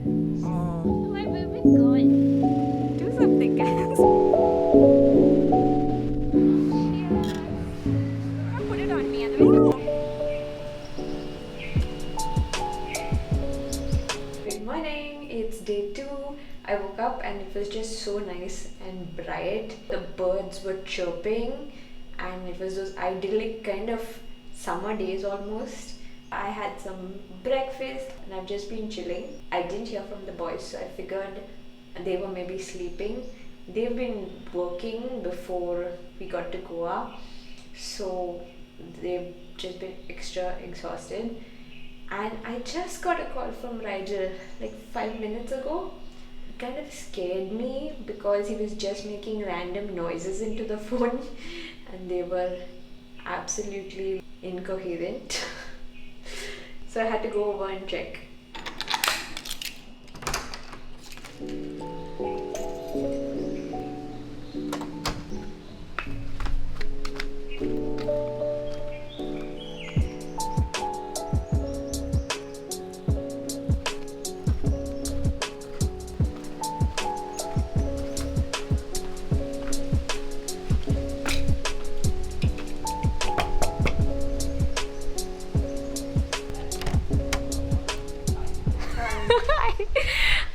Oh, my baby girl. Do something, guys. Don't put it on me, otherwise. Good morning, it's day 2. I woke up and it was just so nice and bright. The birds were chirping and it was those idyllic kind of summer days almost. I had some breakfast and I've just been chilling. I didn't hear from the boys, so I figured they were maybe sleeping. They've been working before we got to Goa, so they've just been extra exhausted. And I just got a call from Rigel like 5 minutes ago. It kind of scared me because he was just making random noises into the phone and they were absolutely incoherent. So I had to go over and check.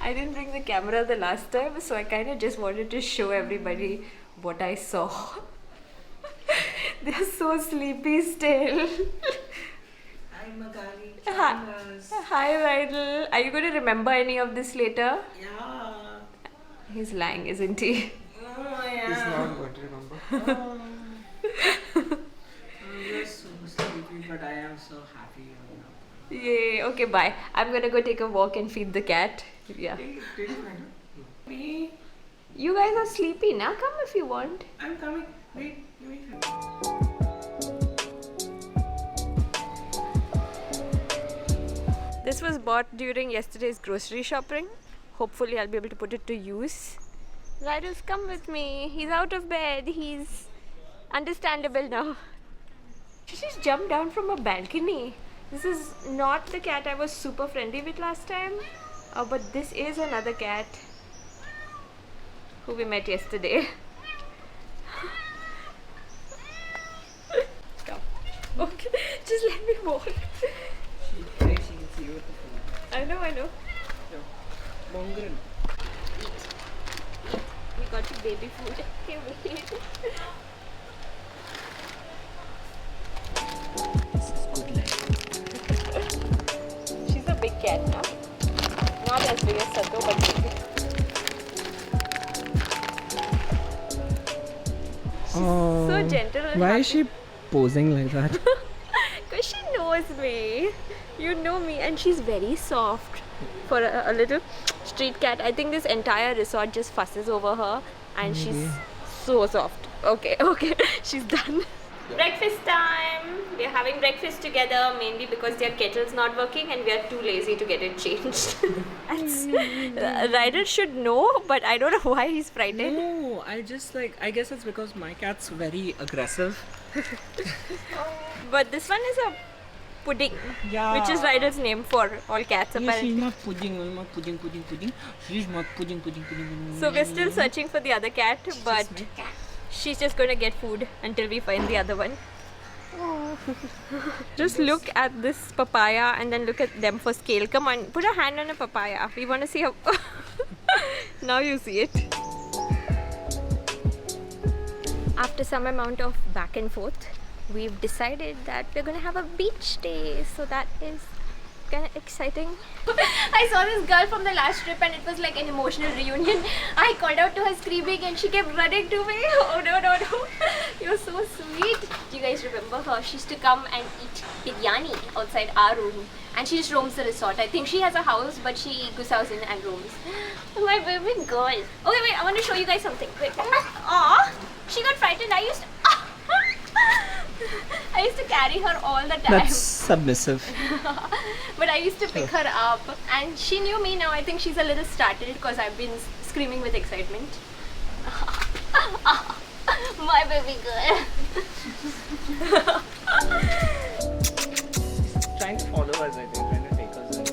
I didn't bring the camera the last time, so I kind of just wanted to show everybody what I saw. They're so sleepy still. Hi Magali. Hi Rydell. Are you going to remember any of this later? Yeah. He's lying, isn't he? Oh yeah. He's not going to remember. You're so sleepy, but I am so happy you're up. Yay. Okay, bye. I'm going to go take a walk and feed the cat. Yeah. Take it, madam. Me? You guys are sleepy now. Come if you want. I'm coming. Wait, wait. This was bought during yesterday's grocery shopping. Hopefully I'll be able to put it to use. Rydell's come with me. He's out of bed. He's understandable now. She just jumped down from a balcony. This is not the cat I was super friendly with last time. But this is another cat who we met yesterday. Stop. Okay, just let me walk. She can see you with the food. I know. No. Margaret. We got you baby food. Okay, wait. This is good life. She's a big cat now. Not as big as sධɪᴘ, but big. Oh, So gentle and why happy. is she posing like that? Because she knows me. You know me. And she's very soft. For a little street cat, I think this entire resort just fusses over her. And she's so soft. Okay. She's done. Breakfast time. We are having breakfast together mainly because their kettle's not working and we are too lazy to get it changed. Rydell should know, but I don't know why he's frightened. No, I guess it's because my cat's very aggressive. But this one is a pudding, Yeah. which is Rydell's name for all cats Yeah, apparently. she's not pudding. She's not pudding. So we're still searching for the other cat, but my cat. she's just going to get food until we find the other one. Just look at this papaya and then look at them for scale. Come on, put a hand on a papaya. We want to see how... Now you see it. After some amount of back and forth, we've decided that we're going to have a beach day. So that is kind of exciting. I saw this girl from the last trip and it was like an emotional reunion. I called out to her screaming and she kept running to me. Oh no. You're so sweet. Do you guys remember her? She used to come and eat biryani outside our room. And she just roams the resort. I think she has a house, but she goes out in and roams. My baby girl. Okay, wait, I want to show you guys something. Wait. Aww. She got frightened. I used to carry her all the time. That's submissive. But I used to pick her up and she knew me now. I think she's a little startled because I've been screaming with excitement. My baby girl. Trying to follow us, I think. Trying to take us in.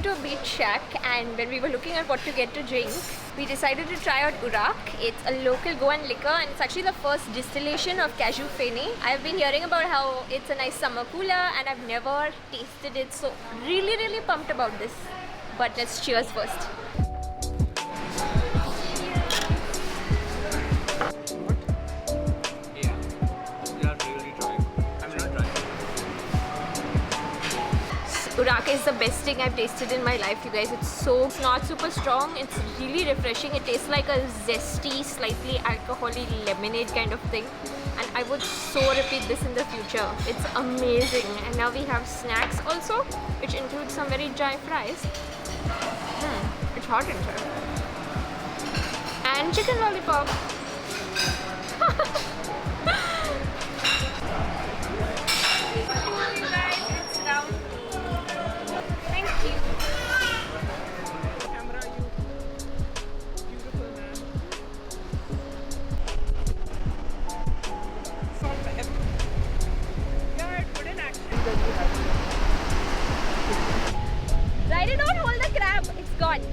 going to a beach shack, and when we were looking at what to get to drink, we decided to try out urak. It's a local Goan liquor, and it's actually the first distillation of cashew feni. I've been hearing about how it's a nice summer cooler, and I've never tasted it, so really pumped about this. But let's cheers first. Urak is the best thing I've tasted in my life, you guys. It's not super strong. It's really refreshing. It tastes like a zesty, slightly alcoholic lemonade kind of thing. And I would so repeat this in the future. It's amazing. And now we have snacks also, which include some very dry fries. It's hot inside. And chicken lollipop. You guys, it's round. Thank you. Camera, you beautiful man. Salt and pepper. Yeah, it wouldn't actually. Ryder, don't hold the crab. It's gone.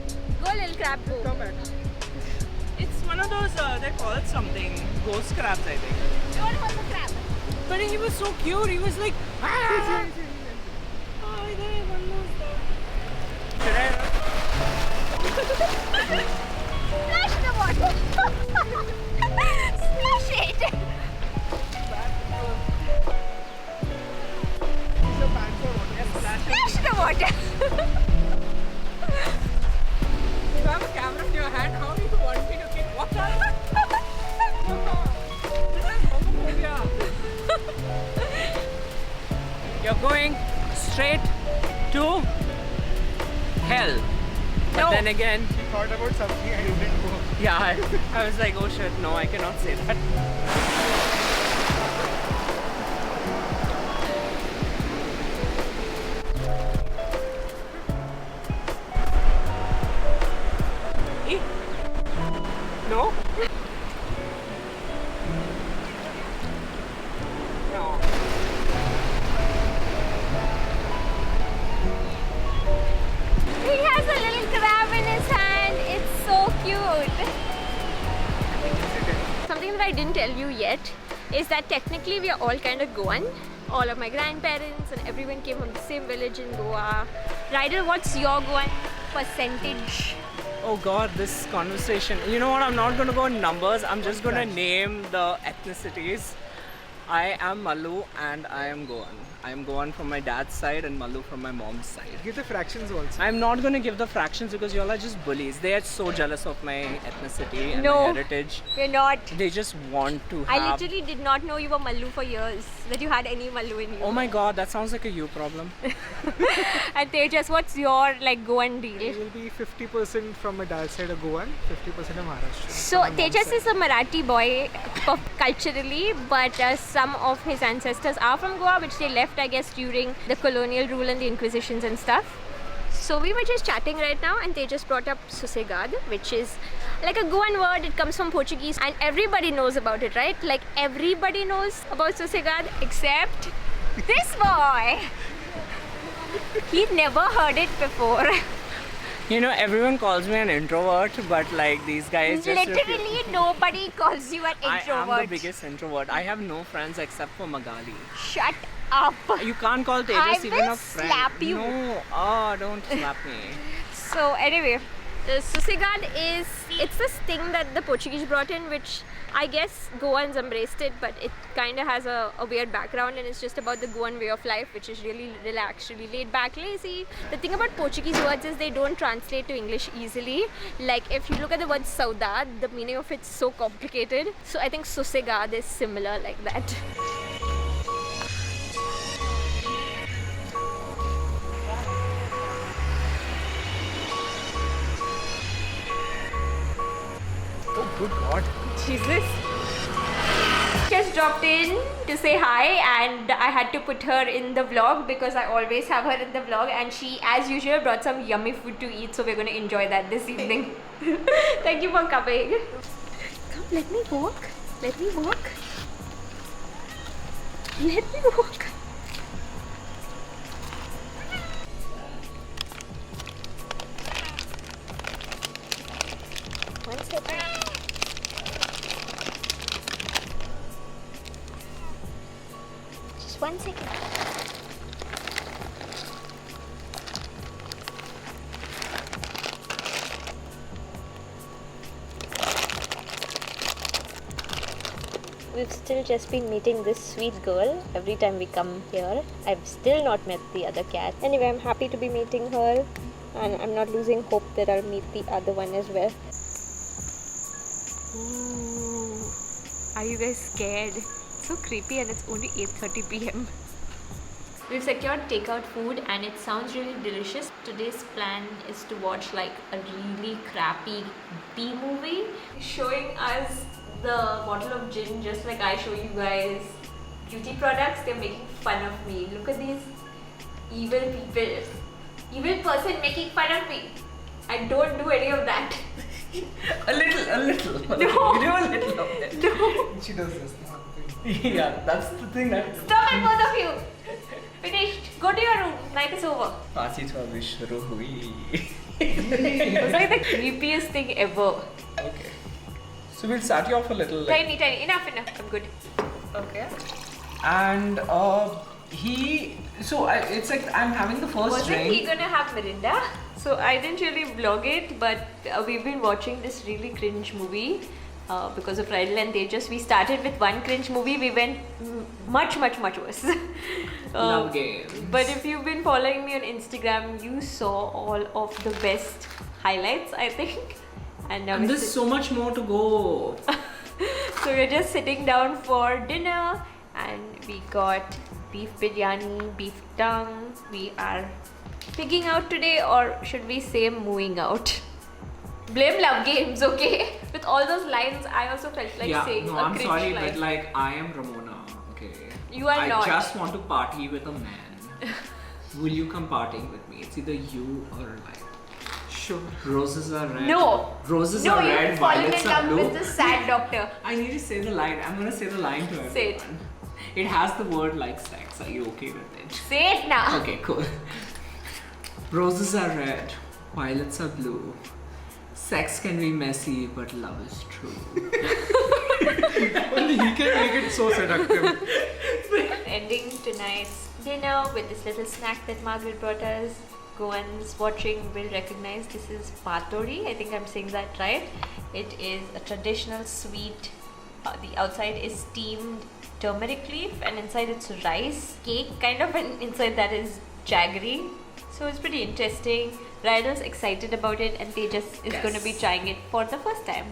Go, little crab, go. Come back. It's one of those, they call it something, ghost crabs, I think. Don't hold the crab. But he was so cute. He was like, ah! Oh, there, one more there. Should I? Splash the water. Splash it. Splash the water. You have a camera in your hand. How do you want me to keep water? This is ʴᴜᴜᴇᴏ. You're going straight to hell. But No. then again, He thought about something and you didn't go. yeah, I was like, oh shit, no, I cannot say that. Eh? No? No. He has a little crab in his hand. It's so cute. Something that I didn't tell you yet is that technically we are all kind of Goan. All of my grandparents and everyone came from the same village in Goa. Ryder, what's your Goan percentage? Oh god, this conversation. You know what? I'm not going to go in numbers. I'm just going to name the ethnicities. I am Malu and I am Goan. I am Goan from my dad's side and Malu from my mom's side. Give the fractions also. I'm not going to give the fractions because y'all are just bullies. They are so jealous of my ethnicity and No. my heritage. We're not. They just want to I have... literally did not know you were Malu for years. That you had any Malu in you. Oh my god, that sounds like a you problem. And Tejas, what's your like Goan deal? It will be 50% from my dad's side of Goan, 50% of Maharashtra. So Tejas is a Marathi boy culturally, but some of his ancestors are from Goa, which they left, I guess, during the colonial rule and the inquisitions and stuff. So we were just chatting right now, and they just brought up ᴠᴜᴜ, which is like a Goan word. It comes from Portuguese, and everybody knows about it, right? Like everybody knows about ᴠᴜᴜ except this boy. He'd never heard it before. You know, everyone calls me an introvert, but like these guys just... Literally nobody calls you an introvert. I am the biggest introvert. I have no friends except for Magali. Shut up. You can't call I Tejas even will a friend. slap you. No, oh, don't slap me. So anyway, the ᴠᴜᴜ is, it's this thing that the Portuguese brought in, which I guess Goans embraced it, but it kind of has a weird background, and it's just about the Goan way of life, which is really relaxed, really laid back, lazy. The thing about Portuguese words is they don't translate to English easily. Like if you look at the word saudade, the meaning of it's so complicated. So I think ᴠᴜᴜ is similar like that. Oh, good God. Jesus. Just dropped in to say hi, and I had to put her in the vlog because I always have her in the vlog, and she as usual brought some yummy food to eat, so we're going to enjoy that this evening. Thank you for coming. Come, let me walk. Let me walk. Let me walk. Just 1 second. We've still just been meeting this sweet girl every time we come here. I've still not met the other cat. Anyway, I'm happy to be meeting her, and I'm not losing hope that I'll meet the other one as well. Ooh. Are you guys scared? It's so creepy, and it's only 8:30 p.m. We've secured takeout food and it sounds really delicious. Today's plan is to watch like a really crappy B movie. Showing us the bottle of gin just like I show you guys beauty products. They're making fun of me. Look at these evil people. Evil person making fun of me. I don't do any of that. A little. No. You do a little of it. No. She does this. Yeah, that's the thing that... Stop it, both of you. Finished. Go to your room. Night is over. Party to abhi shuru hui. It's like the creepiest thing ever. Okay. So we'll start you off a little. Tiny. Enough. I'm good. Okay. And it's like I'm having the first Wasn't drink. he gonna have Mirinda? So I didn't really vlog it, but we've been watching this really cringe movie because of Rydal and Tejas. We started with one cringe movie, we went much worse. Love games. But if you've been following me on Instagram, you saw all of the best highlights, I think. And now And there's so much more to go. So we're just sitting down for dinner, and we got beef biryani, beef tongue. We are pigging out today, or should we say mooing out? Blame Love Games, okay? With all those lines, I also felt like saying a I'm cringe sorry, line. but like I am Ramona, okay? You are not. I just want to party with a man. Will you come partying with me? It's either you or like. Sure. Roses are red. No. Roses No, are you've red, fallen in violets are love blue. with the sad doctor. I need to say the line. I'm gonna say the line to everyone. Say it. It has the word like sex. Are you okay with it? Say it now. Okay, cool. Roses are red, violets are blue. Sex can be messy, but love is true. Only he can make it so seductive. Ending tonight's dinner with this little snack that Margaret brought us. Goans watching will recognize this is patori. I think I'm saying that right. It is a traditional sweet. The outside is steamed turmeric leaf, and inside it's rice cake kind of, and inside that is jaggery. So it's pretty interesting. Rydal's excited about it, and Tejas is going to be trying it for the first time.